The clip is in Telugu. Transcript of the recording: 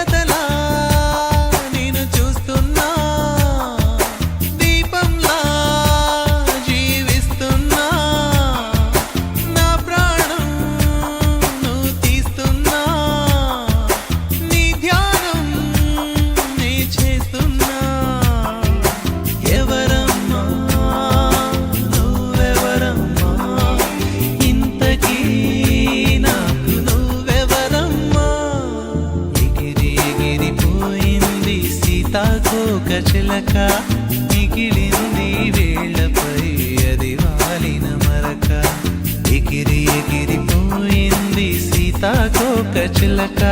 దేవతలా నేను చూస్తున్నా, దీపంలా జీవిస్తున్నా, నా ప్రాణం నువ్వు తీస్తున్నా, నీ ధ్యానం నీ చేస్తున్నా. ఎవరమ్మా నువ్వెవరమ్మా, ఇంతకీ నాకు నువ్వెవరమ్మా? ఎగిరి ఎగిరిపోయింది సీతాకోక చిలక, మిగిలింది వేళ్లపై అది వాలిన మరక. ఎగిరి ఎగిరిపోయింది సీతాకోక చిలక,